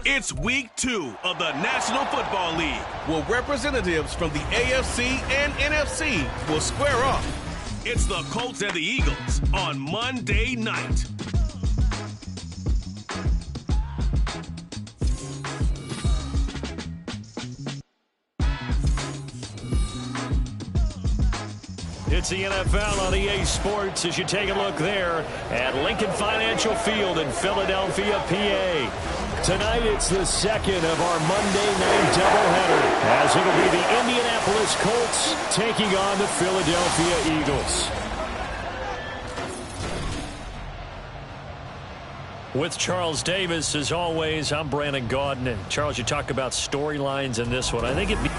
It's week 2 of the National Football League, where representatives from the AFC and NFC will square off. It's the Colts and the Eagles on Monday night. It's the NFL on EA Sports as you take a look there at Lincoln Financial Field in Philadelphia, PA. Tonight it's the second of our Monday night doubleheader, as it'll be the Indianapolis Colts taking on the Philadelphia Eagles. With Charles Davis, as always, I'm Brandon Gaudin. And Charles, you talk about storylines in this one. I think it'd be...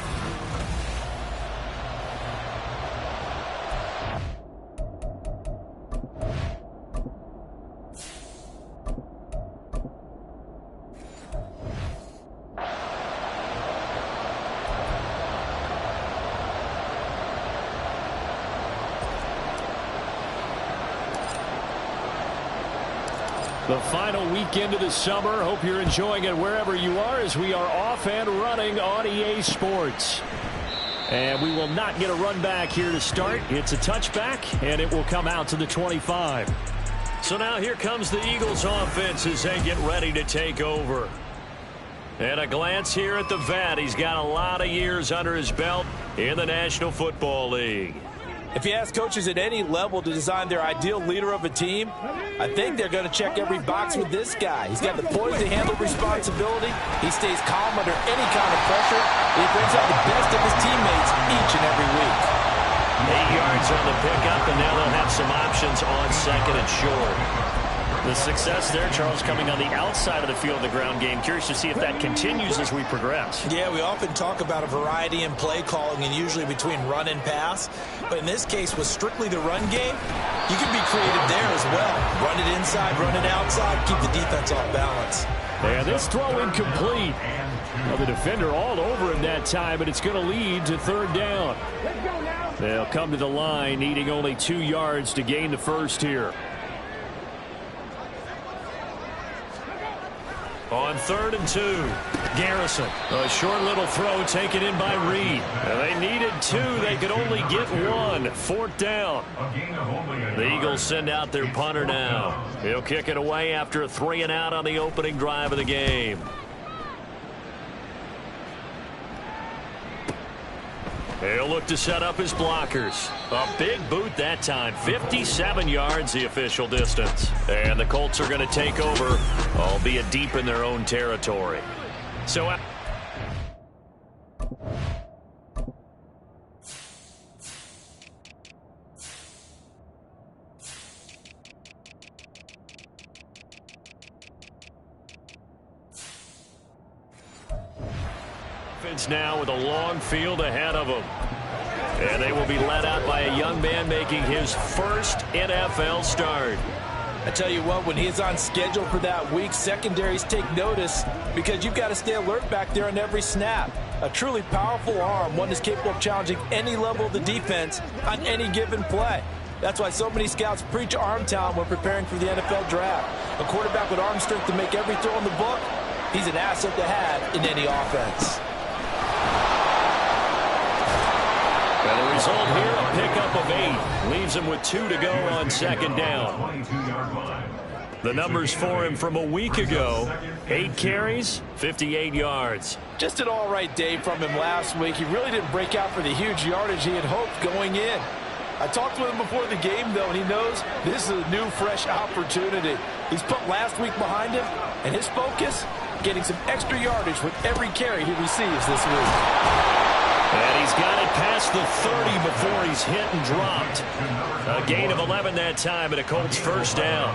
The final weekend of the summer. Hope you're enjoying it wherever you are, as we are off and running on EA Sports. And we will not get a run back here to start. It's a touchback, and it will come out to the 25. So now here comes the Eagles offense as they get ready to take over. And a glance here at the vet. He's got a lot of years under his belt in the National Football League. If you ask coaches at any level to design their ideal leader of a team, I think they're going to check every box with this guy. He's got the poise to handle responsibility. He stays calm under any kind of pressure. He brings out the best of his teammates each and every week. 8 yards on the pickup, and now they'll have some options on second and short. The success there, Charles, coming on the outside of the field of the ground game. Curious to see if that continues as we progress. Yeah, we often talk about a variety in play calling and usually between run and pass. But in this case, with strictly the run game, you can be creative there as well. Run it inside, run it outside, keep the defense off balance. And this throw incomplete. Well, the defender all over him that time, but it's going to lead to third down. They'll come to the line, needing only 2 yards to gain the first here. On 3rd and 2, Garrison. A short little throw taken in by Reed. They needed 2. They could only get 1. 4th down. The Eagles send out their punter now. He'll kick it away after a 3-and-out on the opening drive of the game. He'll look to set up his blockers. A big boot that time. 57 yards the official distance. And the Colts are going to take over, albeit deep in their own territory. So... now with a long field ahead of them. And they will be led out by a young man making his first NFL start. I tell you what, when he's on schedule for that week, secondaries take notice because you've got to stay alert back there on every snap. A truly powerful arm, one that's capable of challenging any level of the defense on any given play. That's why so many scouts preach arm talent when preparing for the NFL draft. A quarterback with arm strength to make every throw in the book, he's an asset to have in any offense. And the result here, a pickup of 8. Leaves him with 2 to go on 2nd down. The numbers for him from a week ago: 8 carries, 58 yards. Just an all-right day from him last week. He really didn't break out for the huge yardage he had hoped going in. I talked with him before the game, though, and he knows this is a new, fresh opportunity. He's put last week behind him, and his focus, getting some extra yardage with every carry he receives this week. And he's got it past the 30 before he's hit and dropped. A gain of 11 that time, and a Colts first down.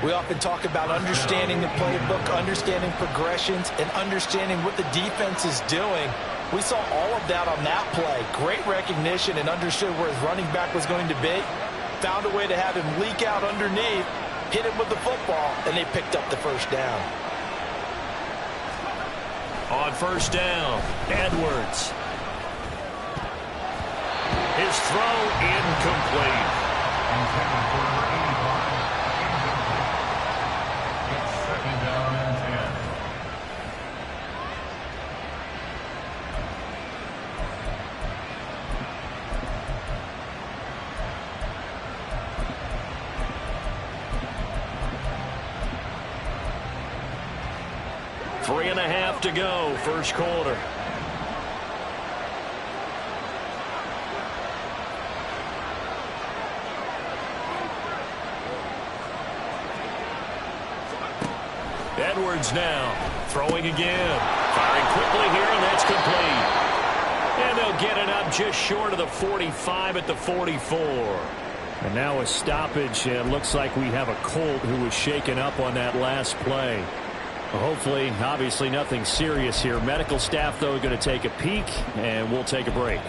We often talk about understanding the playbook, understanding progressions, and understanding what the defense is doing. We saw all of that on that play. Great recognition and understood where his running back was going to be. Found a way to have him leak out underneath, hit him with the football, and they picked up the first down. On first down, Edwards. His throw incomplete. 3.5 to go, first quarter. Edwards now throwing again. Firing quickly here, and that's complete. And they'll get it up just short of the 45 at the 44. And now a stoppage, and looks like we have a Colt who was shaken up on that last play. Well, hopefully, obviously nothing serious here. Medical staff, though, going to take a peek, and we'll take a break.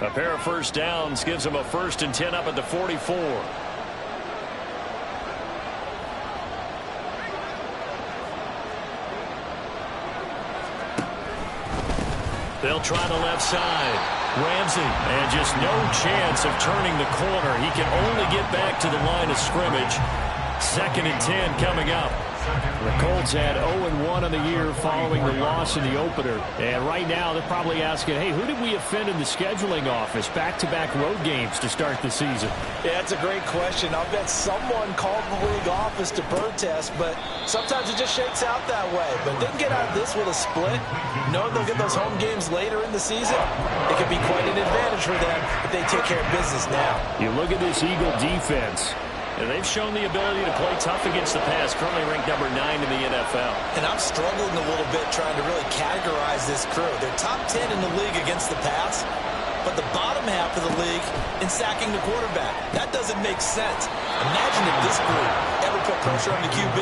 A pair of first downs gives them a 1st and 10 up at the 44. They'll try the left side. Ramsey, and just no chance of turning the corner. He can only get back to the line of scrimmage. 2nd and 10 coming up. The Colts had 0-1 on the year following the loss in the opener. And right now they're probably asking, hey, who did we offend in the scheduling office? Back-to-back road games to start the season. Yeah, that's a great question. I'll bet someone called the league office to protest, but sometimes it just shakes out that way. But if they can get out of this with a split, knowing they'll get those home games later in the season, it could be quite an advantage for them if they take care of business now. You look at this Eagle defense. And they've shown the ability to play tough against the pass, currently ranked number 9 in the NFL. And I'm struggling a little bit trying to really categorize this crew. They're top 10 in the league against the pass, but the bottom half of the league in sacking the quarterback. That doesn't make sense. Imagine if this group ever put pressure on the QB,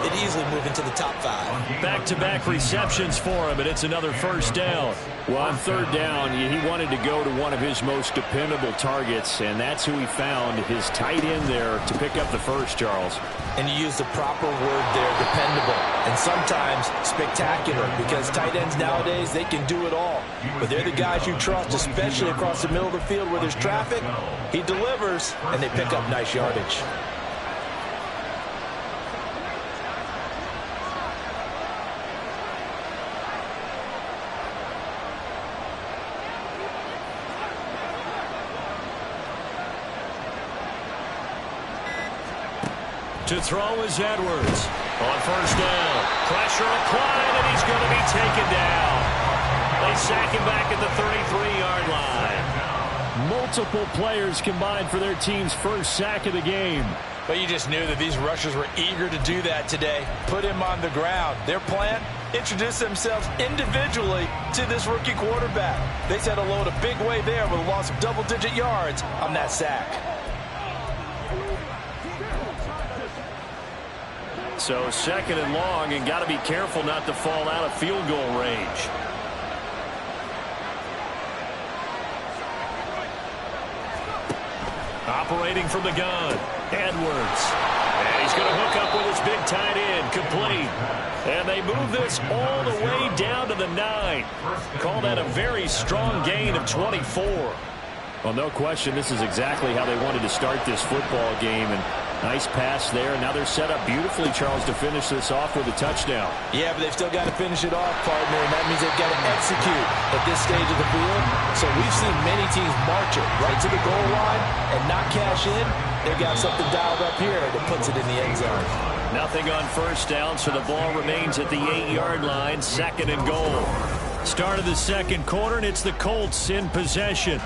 it'd easily move into the top 5. Back-to-back receptions for him, and it's another first down. Well, on 3rd down, he wanted to go to one of his most dependable targets, and that's who he found, his tight end there, to pick up the first, Charles. And you use the proper word there, dependable, and sometimes spectacular, because tight ends nowadays, they can do it all. But they're the guys you trust, especially across the middle of the field where there's traffic. He delivers, and they pick up nice yardage. To throw is Edwards. On 1st down. Pressure applied, and he's going to be taken down. They sack him back at the 33-yard line. Multiple players combined for their team's first sack of the game. But you just knew that these rushers were eager to do that today. Put him on the ground. Their plan, introduce themselves individually to this rookie quarterback. They set a load a big way there with a loss of double-digit yards on that sack. So 2nd and long, and got to be careful not to fall out of field goal range. Operating from the gun, Edwards. And he's going to hook up with his big tight end, complete. And they move this all the way down to the 9. Call that a very strong gain of 24. Well, no question, this is exactly how they wanted to start this football game. And nice pass there. Now they're set up beautifully, Charles, to finish this off with a touchdown. Yeah, but they've still got to finish it off, partner, and that means they've got to execute at this stage of the field. So we've seen many teams march it right to the goal line and not cash in. They've got something dialed up here that puts it in the end zone. Nothing on 1st down, so the ball remains at the 8-yard line, 2nd and goal. Start of the 2nd quarter, and it's the Colts in possession.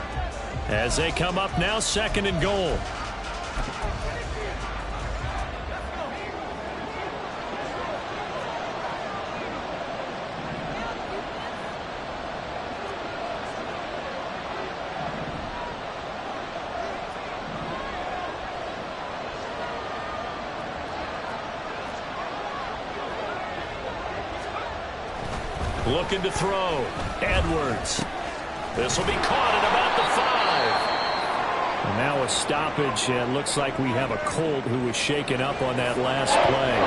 As they come up now, 2nd and goal. Looking to throw. Edwards. This will be caught at about the 5. And now a stoppage, and looks like we have a Colt who was shaken up on that last play.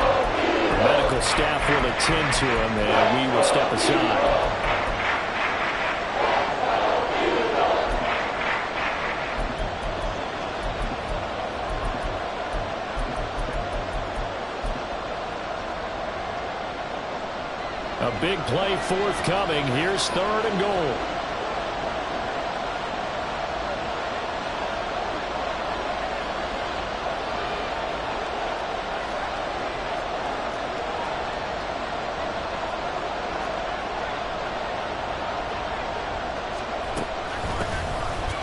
The medical staff will attend to him, and we will step aside. A big play forthcoming. Here's 3rd and goal.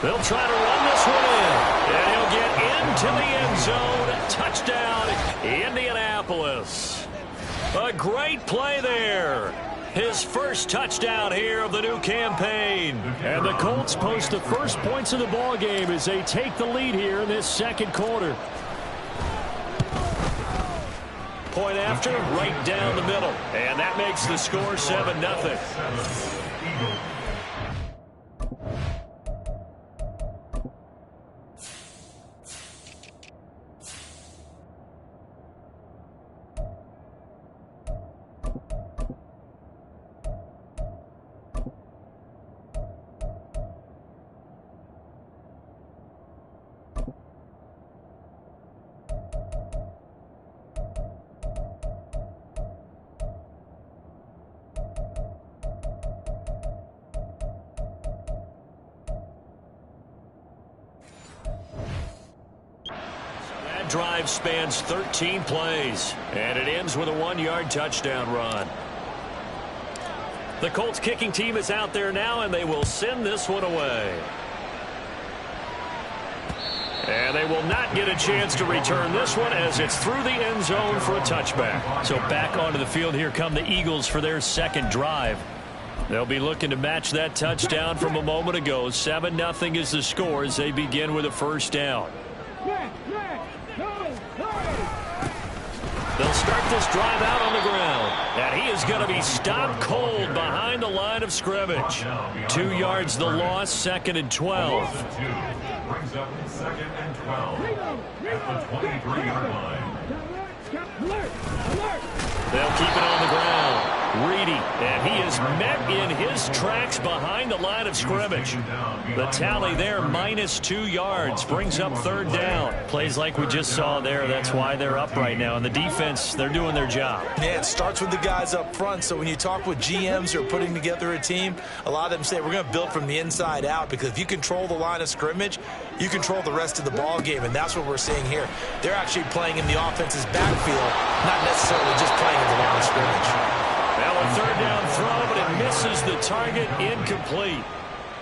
They'll try to run this one in. And he'll get into the end zone. Touchdown, Indianapolis. A great play there. His first touchdown here of the new campaign. And the Colts post the first points of the ball game as they take the lead here in this second quarter. Point after, right down the middle. And that makes the score 7-0. Drive spans 13 plays, and it ends with a 1-yard touchdown run. The Colts kicking team is out there now, and they will send this one away. And they will not get a chance to return this one as it's through the end zone for a touchback. So back onto the field, here come the Eagles for their second drive. They'll be looking to match that touchdown from a moment ago. 7-0 is the score as they begin with a first down. They'll start this drive out on the ground. And he is going to be stopped cold behind the line of scrimmage. 2 yards the loss, 2nd and 12. Brings up 2nd and 12 at the 23-yard line. They'll keep it on the ground. Reedy, and he is met in his tracks behind the line of scrimmage. The tally there, -2 yards, brings up 3rd down. Plays like we just saw there, that's why they're up right now. And the defense, they're doing their job. Yeah, it starts with the guys up front. So when you talk with GMs who are putting together a team, a lot of them say we're going to build from the inside out, because if you control the line of scrimmage, you control the rest of the ball game, and that's what we're seeing here. They're actually playing in the offense's backfield, not necessarily just playing in the line of scrimmage. Now a 3rd down throw, but it misses the target, incomplete.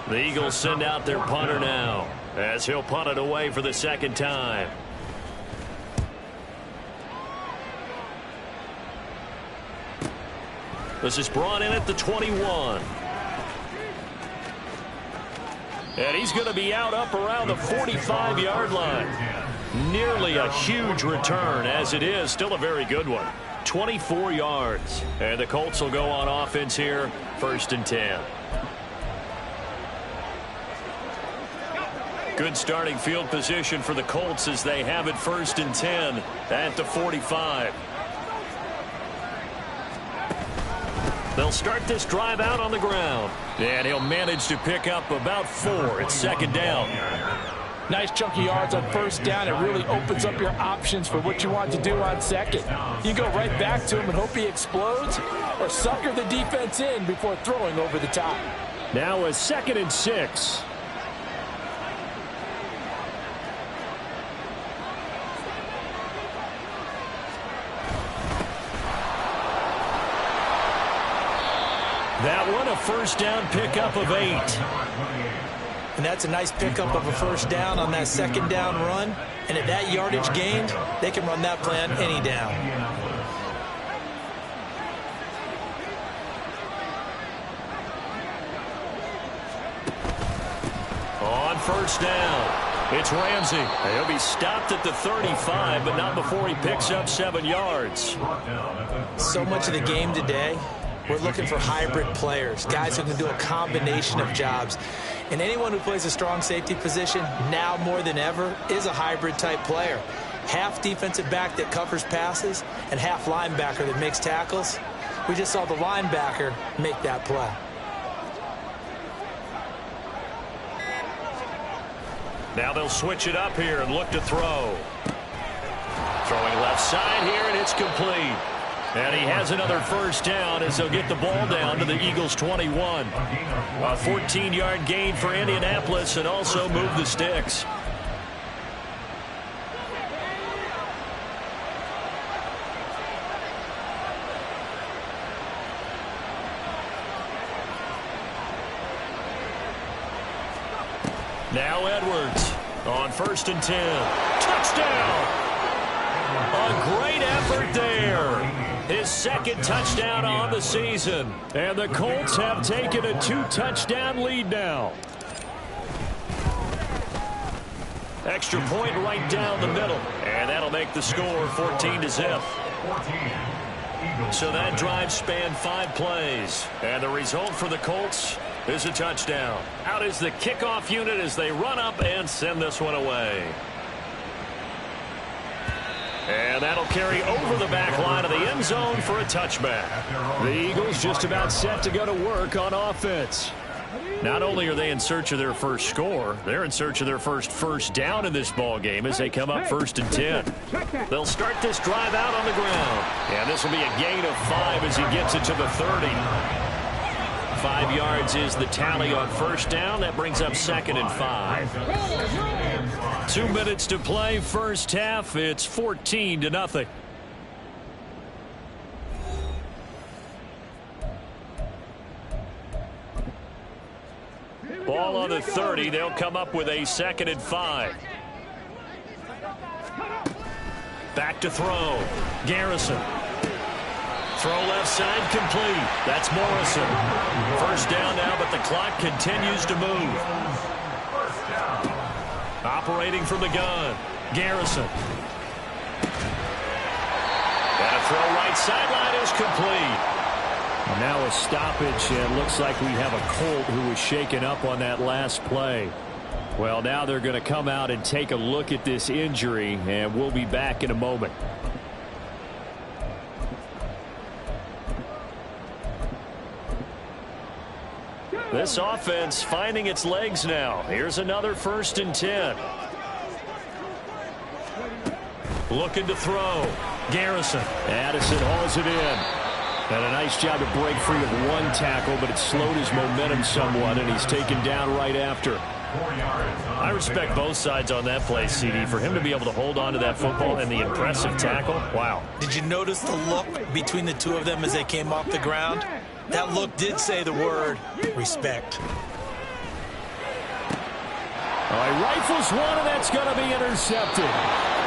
The Eagles send out their punter now as he'll punt it away for the 2nd time. This is brought in at the 21. And he's going to be out up around the 45-yard line. Nearly a huge return, as it is still a very good one. 24 yards. And the Colts will go on offense here, 1st and 10. Good starting field position for the Colts as they have it 1st and 10 at the 45. They'll start this drive out on the ground. And he'll manage to pick up about 4. It's 2nd down. Nice chunky yards on 1st down. It really opens up your options for what you want to do on 2nd. You go right back to him and hope he explodes, or sucker the defense in before throwing over the top. Now a 2nd and 6. That one, a 1st down pickup of 8. And that's a nice pickup of a 1st down on that 2nd down run. And at that yardage gained, they can run that play on any down. On 1st down, it's Ramsey. He'll be stopped at the 35, but not before he picks up 7 yards. So much of the game today, we're looking for hybrid players, guys who can do a combination of jobs. And anyone who plays a strong safety position, now more than ever, is a hybrid-type player. Half defensive back that covers passes and half linebacker that makes tackles. We just saw the linebacker make that play. Now they'll switch it up here and look to throw. Throwing left side here, and it's complete. And he has another first down as they'll get the ball down to the Eagles' 21. A 14-yard gain for Indianapolis and also move the sticks. Now Edwards on 1st and 10. Touchdown! A great effort there. His second touchdown on the season. And the Colts have taken a 2-touchdown lead now. Extra point right down the middle. And that'll make the score 14-0. So that drive spanned 5 plays. And the result for the Colts is a touchdown. Out is the kickoff unit as they run up and send this one away. And that'll carry over the back line of the end zone for a touchback. The Eagles just about set to go to work on offense. Not only are they in search of their first score, they're in search of their first down in this ball game as they come up 1st and 10. They'll start this drive out on the ground. And this will be a gain of 5 as he gets it to the 30. 5 yards is the tally on first down. That brings up 2nd and 5. 2 minutes to play first half. It's 14-0. Ball on the 30. They'll come up with a 2nd and 5. Back to throw. Garrison. Throw left side complete. That's Morrison. First down now, but the clock continues to move. Operating from the gun. Garrison. And a throw right sideline is complete. Now a stoppage, and looks like we have a Colt who was shaken up on that last play. Well, now they're going to come out and take a look at this injury, and we'll be back in a moment. This offense finding its legs now. Here's another 1st and 10. Looking to throw. Garrison. Addison hauls it in. And a nice job to break free of one tackle, but it slowed his momentum somewhat, and he's taken down right after. I respect both sides on that play, CD. For him to be able to hold on to that football and the impressive tackle, wow. Did you notice the look between the two of them as they came off the ground? That look did say the word respect. He rifles one, and that's going to be intercepted.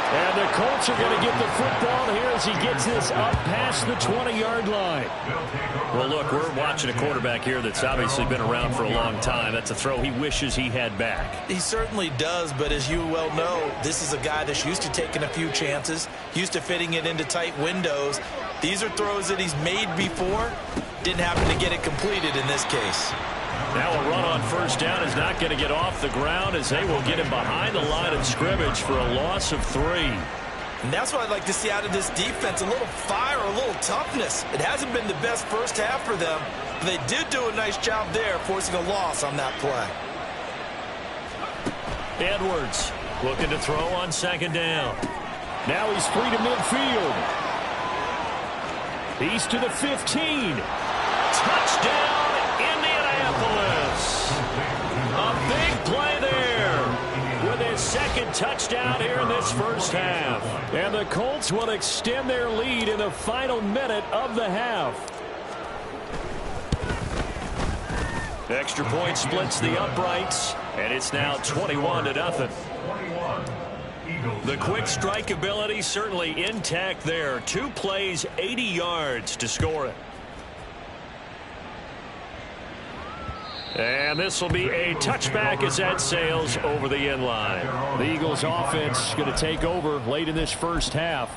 And the Colts are going to get the football here as he gets this up past the 20-yard line. Well, look, we're watching a quarterback here that's obviously been around for a long time. That's a throw he wishes he had back. He certainly does, but as you well know, this is a guy that's used to taking a few chances, used to fitting it into tight windows. These are throws that he's made before. Didn't happen to get it completed in this case. Now a run on first down is not going to get off the ground as they will get him behind the line of scrimmage for a loss of 3. And that's what I'd like to see out of this defense, a little fire, a little toughness. It hasn't been the best first half for them, but they did do a nice job there forcing a loss on that play. Edwards looking to throw on 2nd down. Now he's free to midfield. He's to the 15. Touchdown! A big play there with his 2nd touchdown here in this first half. And the Colts will extend their lead in the final minute of the half. Extra point splits the uprights, and it's now 21-0. The quick strike ability certainly intact there. 2 plays, 80 yards to score it. And this will be a touchback as that sails over the end line. The Eagles offense going to take over late in this first half.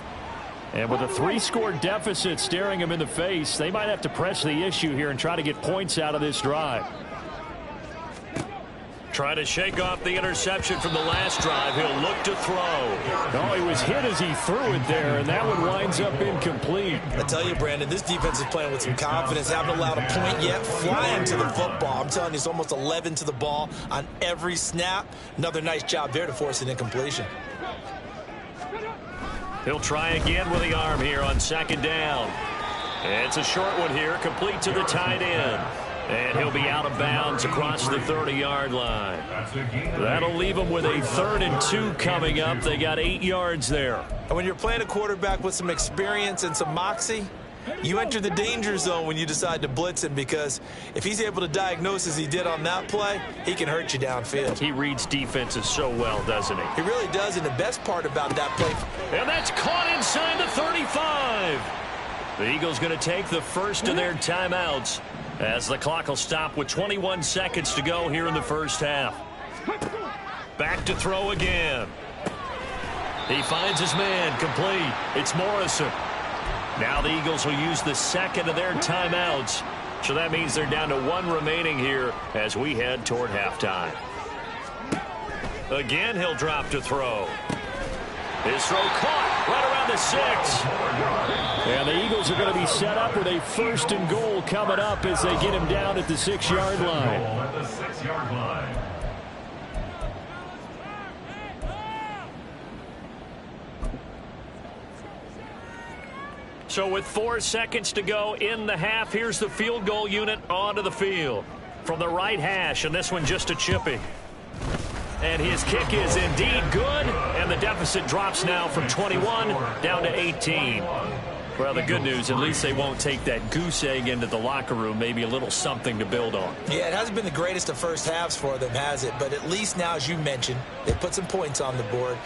And with a 3-score deficit staring them in the face, they might have to press the issue here and try to get points out of this drive. Trying to shake off the interception from the last drive. He'll look to throw. Oh, he was hit as he threw it there, and that one winds up incomplete. I tell you, Brandon, this defense is playing with some confidence. Haven't allowed a point yet. Flying to the football. I'm telling you, it's almost 11 to the ball on every snap. Another nice job there to force an incompletion. He'll try again with the arm here on 2nd down. It's a short one here, complete to the tight end. And he'll be out of bounds across the 30-yard line. That'll leave them with a 3rd and 2 coming up. They got 8 yards there. And when you're playing a quarterback with some experience and some moxie, you enter the danger zone when you decide to blitz him, because if he's able to diagnose as he did on that play, he can hurt you downfield. He reads defenses so well, doesn't he? He really does, and the best part about that play. And that's caught inside the 35. The Eagles going to take the first of their timeouts as the clock will stop with 21 seconds to go here in the first half. Back to throw again. He finds his man, complete. It's Morrison. Now the Eagles will use the second of their timeouts. So that means they're down to 1 remaining here as we head toward halftime. Again, he'll drop to throw. His throw caught right around the 6. And the Eagles are going to be set up with a 1st and goal coming up as they get him down at the 6-yard line. At the 6-yard line. So with 4 seconds to go in the half, here's the field goal unit onto the field. From the right hash, and this one just a chippy. And his kick is indeed good, and the deficit drops now from 21 down to 18. Well, the good news, at least they won't take that goose egg into the locker room, maybe a little something to build on. Yeah, it hasn't been the greatest of first halves for them, has it? But at least now, as you mentioned, they put some points on the board.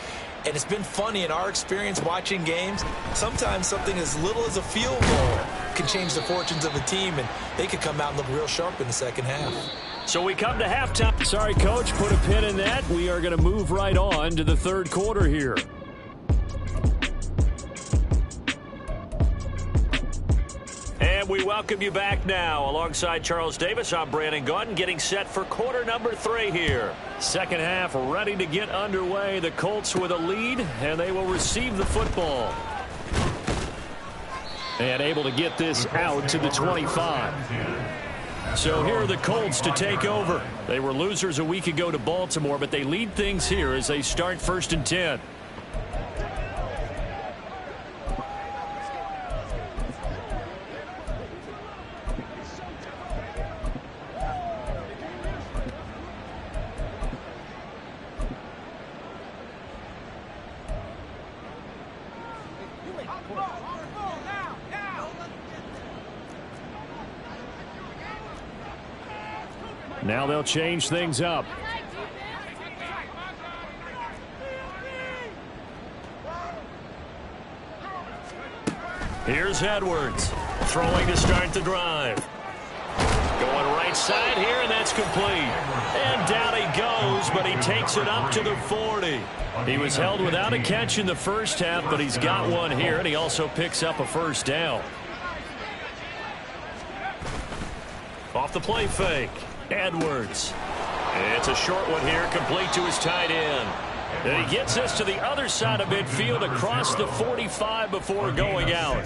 And it's been funny in our experience watching games. Sometimes something as little as a field goal can change the fortunes of a team, and they could come out and look real sharp in the second half. So we come to halftime. Sorry, Coach, put a pin in that. We are going to move right on to the 3rd quarter here. And we welcome you back now. Alongside Charles Davis, I'm Brandon Gaudin, getting set for quarter number 3 here. Second half ready to get underway. The Colts with a lead, and they will receive the football. And able to get this out to the 25. So here are the Colts to take over. They were losers a week ago to Baltimore, but they lead things here as they start 1st and 10. Now they'll change things up. Here's Edwards throwing to start the drive. Going right side here, and that's complete. And down he goes, but he takes it up to the 40. He was held without a catch in the first half, but he's got one here, and he also picks up a 1st down. Off the play fake. Edwards. It's a short one here, complete to his tight end. And he gets this to the other side of midfield across the 45 before going out.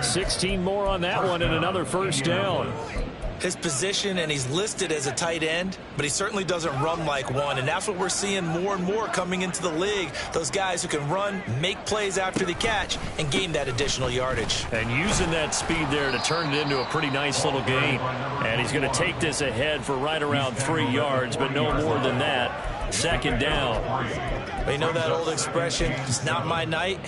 16 more on that one and another 1st down. His position, and he's listed as a tight end, but he certainly doesn't run like one, and that's what we're seeing more and more coming into the league. Those guys who can run, make plays after the catch, and gain that additional yardage. And using that speed there to turn it into a pretty nice little gain. And he's going to take this ahead for right around 3 yards, but no more than that. 2nd down. But you know that old expression, it's not my night?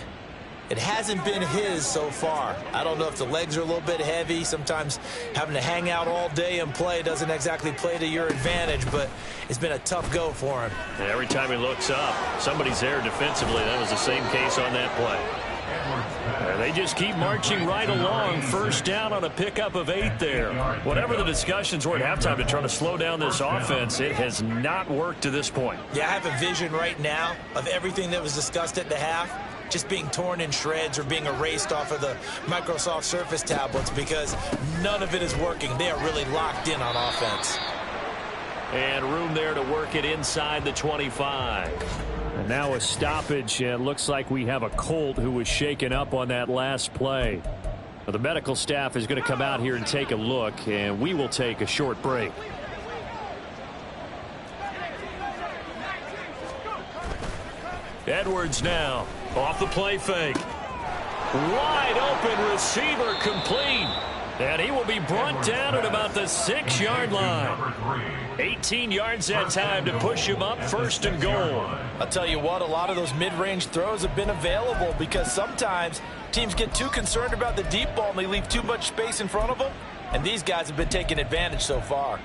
It hasn't been his so far. I don't know if the legs are a little bit heavy. Sometimes having to hang out all day and play doesn't exactly play to your advantage, but it's been a tough go for him. And every time he looks up, somebody's there defensively. That was the same case on that play. And they just keep marching right along. 1st down on a pickup of 8 there. Whatever the discussions were at halftime to try to slow down this offense, it has not worked to this point. Yeah, I have a vision right now of everything that was discussed at the half just being torn in shreds or being erased off of the Microsoft Surface tablets, because none of it is working. They are really locked in on offense. And room there to work it inside the 25. And now a stoppage, and it looks like we have a Colt who was shaken up on that last play. Well, the medical staff is going to come out here and take a look, and we will take a short break. Edwards now off the play fake. Wide open receiver, complete. And he will be brought down at about the 6-yard line. 18 yards that time to push him up, 1st and goal. I'll tell you what, a lot of those mid-range throws have been available because sometimes teams get too concerned about the deep ball and they leave too much space in front of them. And these guys have been taking advantage so far.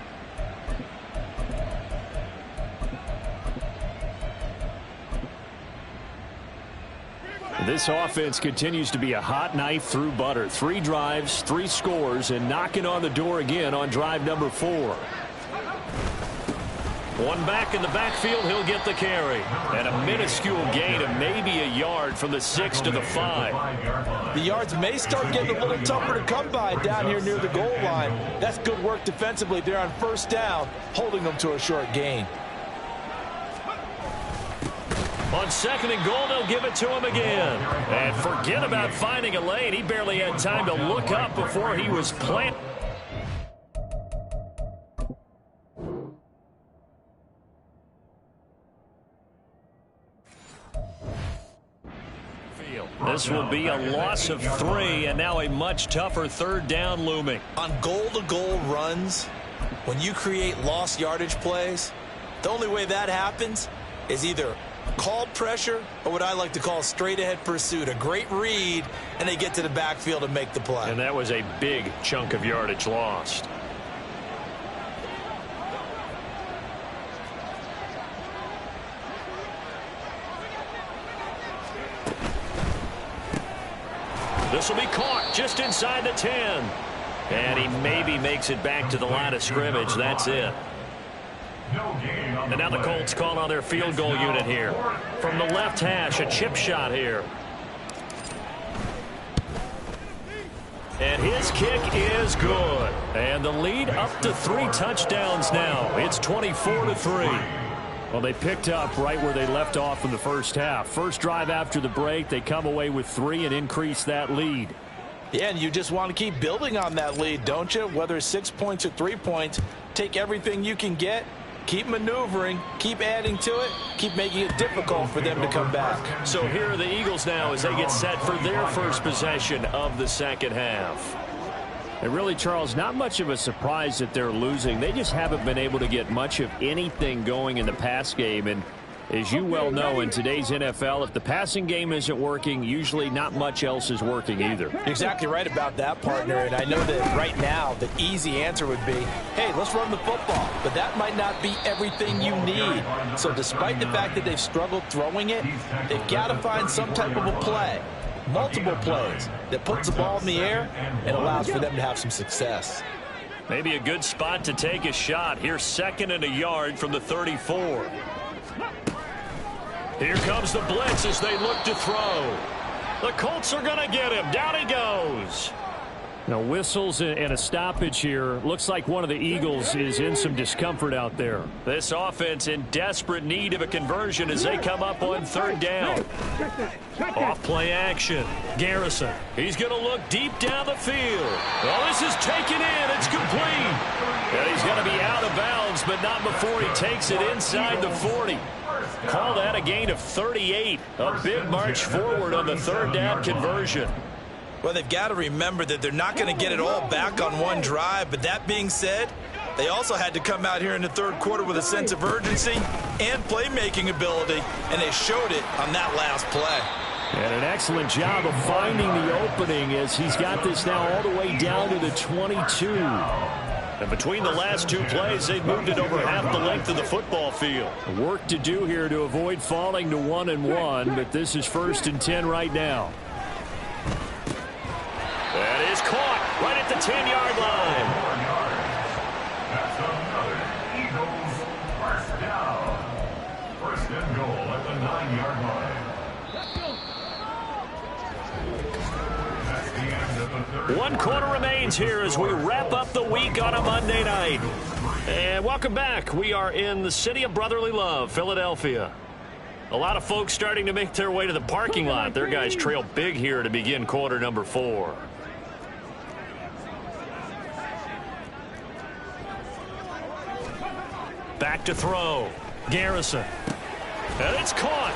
This offense continues to be a hot knife through butter. 3 drives, 3 scores, and knocking on the door again on drive number 4. One back in the backfield, he'll get the carry. And a minuscule gain of maybe a yard from the 6 to the 5. The yards may start getting a little tougher to come by down here near the goal line. That's good work defensively there on 1st down, holding them to a short gain. On 2nd and goal, they'll give it to him again. And forget about finding a lane. He barely had time to look up before he was planted. This will be a loss of 3, and now a much tougher 3rd down looming. On goal-to-goal runs, when you create lost yardage plays, the only way that happens is either called pressure or what I like to call straight-ahead pursuit. A great read, and they get to the backfield and make the play. And that was a big chunk of yardage lost. This will be caught just inside the 10. And he maybe makes it back to the line of scrimmage. That's it. And now the Colts call on their field goal unit here. From the left hash, a chip shot here. And his kick is good. And the lead up to 3 touchdowns now. It's 24-3. Well, they picked up right where they left off in the first half. First drive after the break, they come away with 3 and increase that lead. Yeah, and you just want to keep building on that lead, don't you? Whether it's 6 points or 3 points, take everything you can get, keep maneuvering, keep adding to it, keep making it difficult for them to come back. So here are the Eagles now as they get set for their first possession of the 2nd half. And really, Charles, not much of a surprise that they're losing. They just haven't been able to get much of anything going in the pass game. And as you well know, in today's NFL, if the passing game isn't working, usually not much else is working either. You're exactly right about that, partner. And I know that right now the easy answer would be, hey, let's run the football. But that might not be everything you need. So despite the fact that they've struggled throwing it, they've got to find some type of a play. Multiple plays that puts the ball in the air and allows for them to have some success. Maybe a good spot to take a shot. Here's 2nd and a yard from the 34. Here comes the blitz as they look to throw. The Colts are going to get him. Down he goes. Now whistles and a stoppage here. Looks like one of the Eagles is in some discomfort out there. This offense in desperate need of a conversion as they come up on 3rd down. Off play action. Garrison. He's going to look deep down the field. Well, this is taken in. It's complete. And he's going to be out of bounds, but not before he takes it inside the 40. Call that a gain of 38. A big march forward on the 3rd down conversion. Well, they've got to remember that they're not going to get it all back on one drive. But that being said, they also had to come out here in the 3rd quarter with a sense of urgency and playmaking ability, and they showed it on that last play. And an excellent job of finding the opening as he's got this now all the way down to the 22. And between the last 2 plays, they've moved it over half the length of the football field. Work to do here to avoid falling to 1-1, but this is 1st and 10 right now. That is caught right at the 10-yard line. That's another Eagles first down. 1st and goal at the 9-yard line. That's the end of the 3rd. 1 quarter remains here as we wrap up the week on a Monday night. And welcome back. We are in the city of brotherly love, Philadelphia. A lot of folks starting to make their way to the parking lot. Their guys trail big here to begin quarter number 4. Back to throw. Garrison. And it's caught.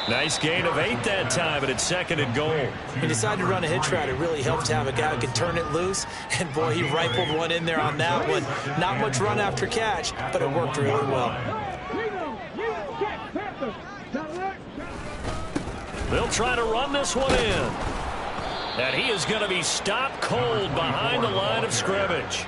Nice gain of 8 that time, and it's 2nd and goal. He decided to run a hitch route. It really helped to have a guy who can turn it loose. And, boy, he rifled one in there on that one. Not much run after catch, but it worked really well. They'll try to run this one in. And he is going to be stopped cold behind the line of scrimmage.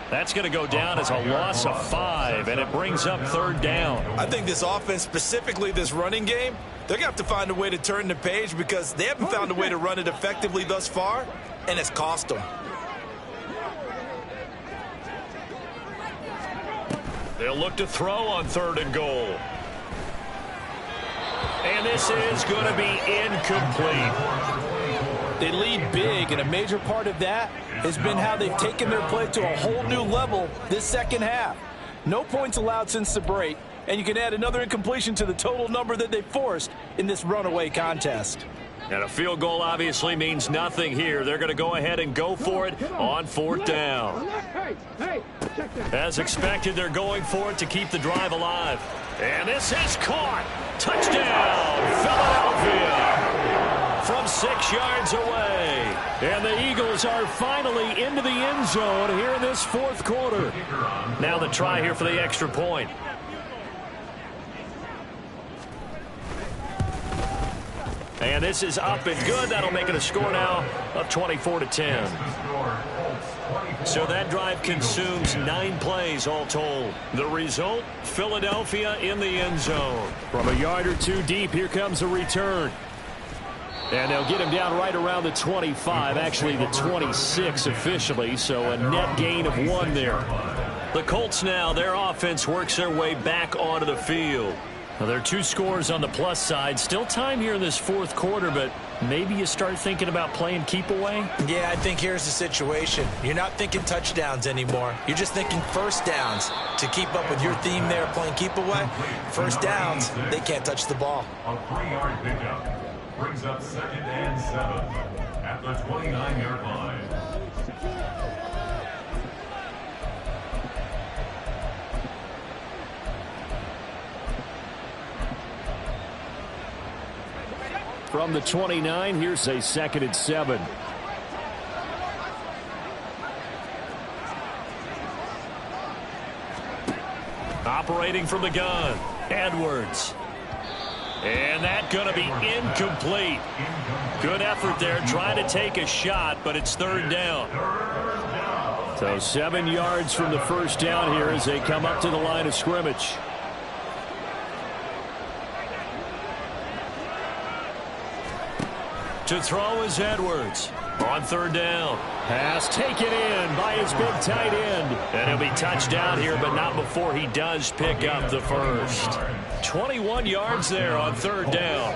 That's going to go down as a loss of 5, and it brings up 3rd down. I think this offense, specifically this running game, they're going to have to find a way to turn the page because they haven't found a way to run it effectively thus far, and it's cost them. They'll look to throw on 3rd and goal. And this is going to be incomplete. They lead big, and a major part of that has been how they've taken their play to a whole new level this second half. No points allowed since the break, and you can add another incompletion to the total number that they forced in this runaway contest. And a field goal obviously means nothing here. They're going to go ahead and go for it on 4th down. As expected, they're going for it to keep the drive alive. And this is caught. Touchdown, Philadelphia. From 6 yards away. And the Eagles are finally into the end zone here in this 4th quarter. Now the try here for the extra point. And this is up and good. That'll make it a score now of 24-10. So that drive consumes 9 plays all told. The result, Philadelphia in the end zone. From a yard or 2 deep, here comes a return. And they'll get him down right around the 25, actually the 26 officially, so a net gain of 1 there. The Colts now, their offense works their way back onto the field. Now, there are 2 scores on the plus side. Still time here in this 4th quarter, but maybe you start thinking about playing keep away? Yeah, I think here's the situation. You're not thinking touchdowns anymore. You're just thinking first downs. To keep up with your theme there, playing keep away, first downs, they can't touch the ball. A 3-yard pickup brings up 2nd and 7 at the 29-yard line. From the 29, here's a 2nd and 7. Operating from the gun, Edwards. And that's going to be incomplete. Good effort there, trying to take a shot, but it's 3rd down. So 7 yards from the first down here as they come up to the line of scrimmage. To throw is Edwards on 3rd down. Pass taken in by his big tight end. And he'll be touched down here, but not before he does pick up the first. 21 yards there on 3rd down.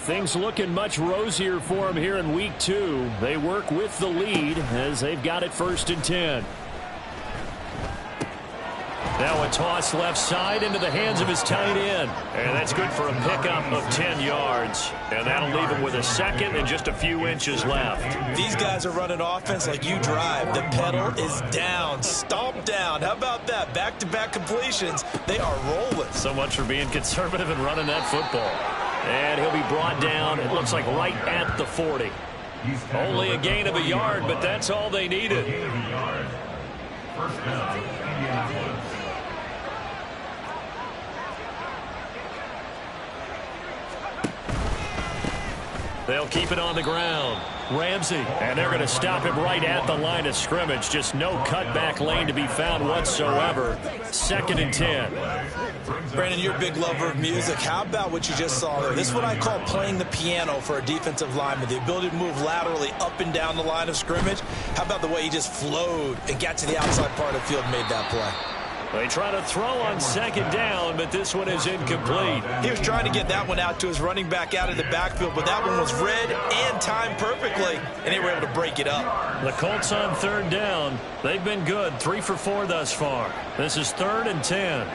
Things looking much rosier for him here in week 2. They work with the lead as they've got it 1st and 10. Now a toss left side into the hands of his tight end. And that's good for a pickup of 10 yards. And that'll leave him with a 2nd and just a few inches left. These guys are running offense like you drive. The pedal is down, stomped down. How about that? Back-to-back completions. They are rolling. So much for being conservative and running that football. And he'll be brought down, it looks like right at the 40. Only a gain of a yard, but that's all they needed. First down, Indianapolis. They'll keep it on the ground. Ramsey, and they're going to stop him right at the line of scrimmage. Just no cutback lane to be found whatsoever. 2nd and 10. Brandon, you're a big lover of music. How about what you just saw there? This is what I call playing the piano for a defensive lineman. The ability to move laterally up and down the line of scrimmage. How about the way he just flowed and got to the outside part of the field and made that play? They try to throw on 2nd down, but this one is incomplete. He was trying to get that one out to his running back out of the backfield, but that one was read and timed perfectly, and they were able to break it up. The Colts on 3rd down. They've been good, 3 for 4 thus far. This is 3rd and 10.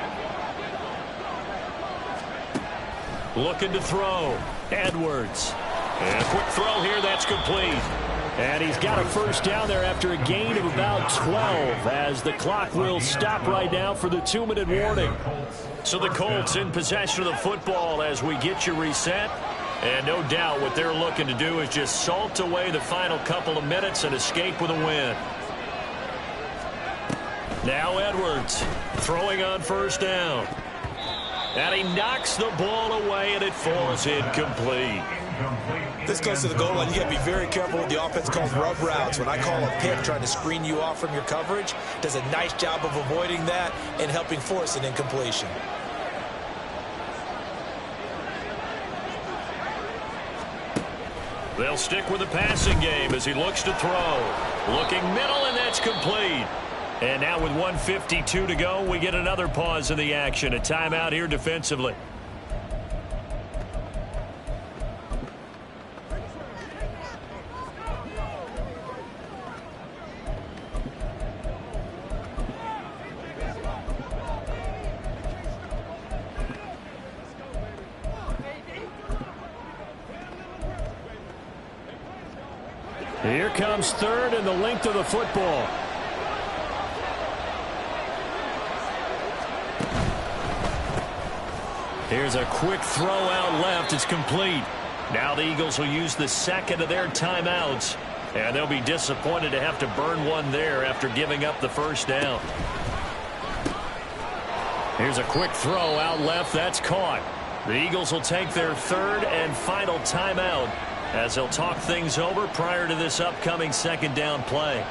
Looking to throw. Edwards. And a quick throw here, that's complete. And he's got a first down there after a gain of about 12 as the clock will stop right now for the 2-minute warning. So the Colts in possession of the football as we get you reset. And no doubt what they're looking to do is just salt away the final couple of minutes and escape with a win. Now Edwards throwing on first down. And he knocks the ball away, and it falls incomplete. This goes to the goal line. You got to be very careful with the offense called rub routes. When I call a pick trying to screen you off from your coverage, does a nice job of avoiding that and helping force an incompletion. They'll stick with the passing game as he looks to throw. Looking middle, and that's complete. And now with 1:52 to go, we get another pause in the action. A timeout here defensively. Here comes third and the length of the football. Here's a quick throw out left. It's complete. Now the Eagles will use the second of their timeouts. And they'll be disappointed to have to burn one there after giving up the first down. Here's a quick throw out left. That's caught. The Eagles will take their third and final timeout as they'll talk things over prior to this upcoming second down play.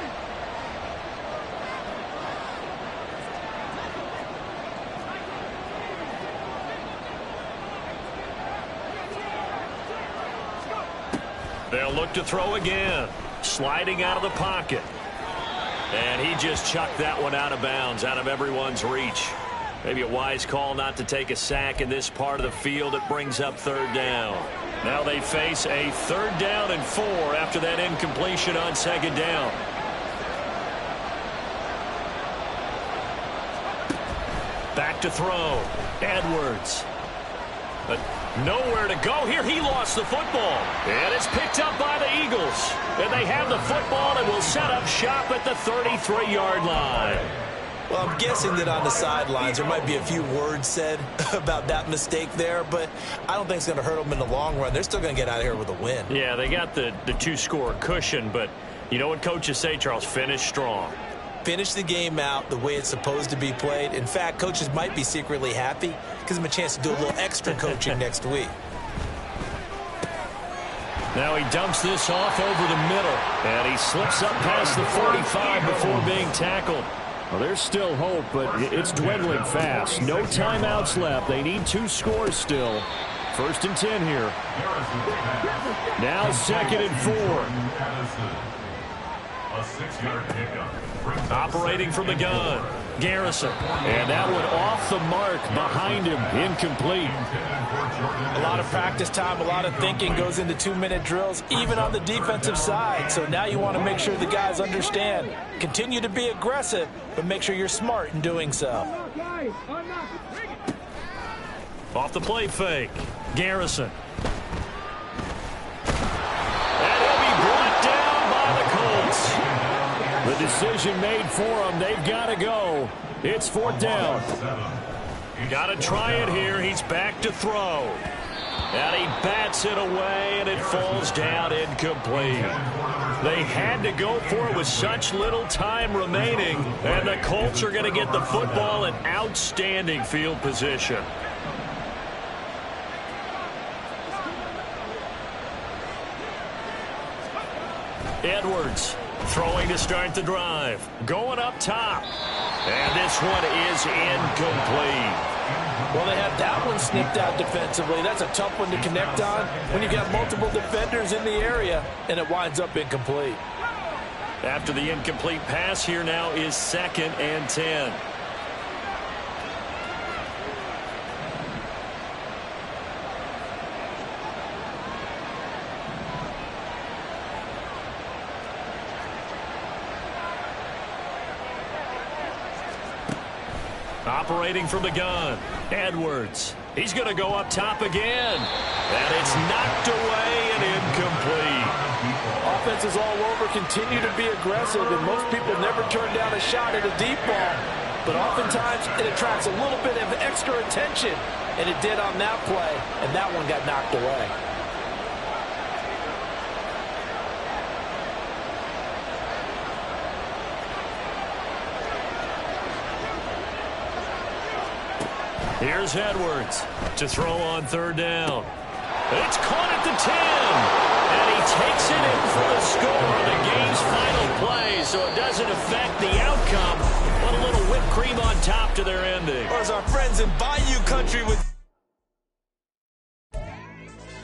They'll look to throw again. Sliding out of the pocket. And he just chucked that one out of bounds, out of everyone's reach. Maybe a wise call not to take a sack in this part of the field. It brings up third down. Now they face a 3rd down and 4 after that incompletion on second down. Back to throw. Edwards. But nowhere to go here. He lost the football. And it's picked up by the Eagles. And they have the football and will set up shop at the 33-yard line. Well, I'm guessing that on the sidelines there might be a few words said about that mistake there, but I don't think it's going to hurt them in the long run. They're still going to get out of here with a win. Yeah, they got the 2-score cushion, but you know what coaches say, Charles? Finish strong. Finish the game out the way it's supposed to be played. In fact, coaches might be secretly happy. Gives them a chance to do a little extra coaching next week. Now he dumps this off over the middle, and he slips up past the 45 before being tackled. Well, there's still hope, but it's dwindling fast. No timeouts left. They need 2 scores still. 1st and 10 here. Now 2nd and 4. A 6-yard pickup. Operating from the gun. Garrison. And that one off the mark behind him. Incomplete. A lot of practice time, a lot of thinking goes into 2-minute drills, even on the defensive side. So now you want to make sure the guys understand. Continue to be aggressive, but make sure you're smart in doing so. Off the play fake. Garrison. And he'll be brought down by the Colts. The decision made for them. They've got to go. It's 4th down. Got to try it here. He's back to throw. And he bats it away, and it falls down incomplete. They had to go for it with such little time remaining, and the Colts are going to get the football in outstanding field position. Edwards throwing to start the drive. Going up top. And this one is incomplete. Well, they had that one snipped out defensively. That's a tough one to connect on when you got multiple defenders in the area, and it winds up incomplete. After the incomplete pass, here now is 2nd and 10. Operating from the gun, Edwards. He's going to go up top again. And it's knocked away and incomplete. offenses all over continue to be aggressive, and most people never turn down a shot at a deep ball. But oftentimes, it attracts a little bit of extra attention, and it did on that play, and that one got knocked away. Here's Edwards to throw on third down. It's caught at the 10. And he takes it in for the score on the game's final play, so it doesn't affect the outcome, but a little whipped cream on top to their ending. Or as our friends in Bayou Country would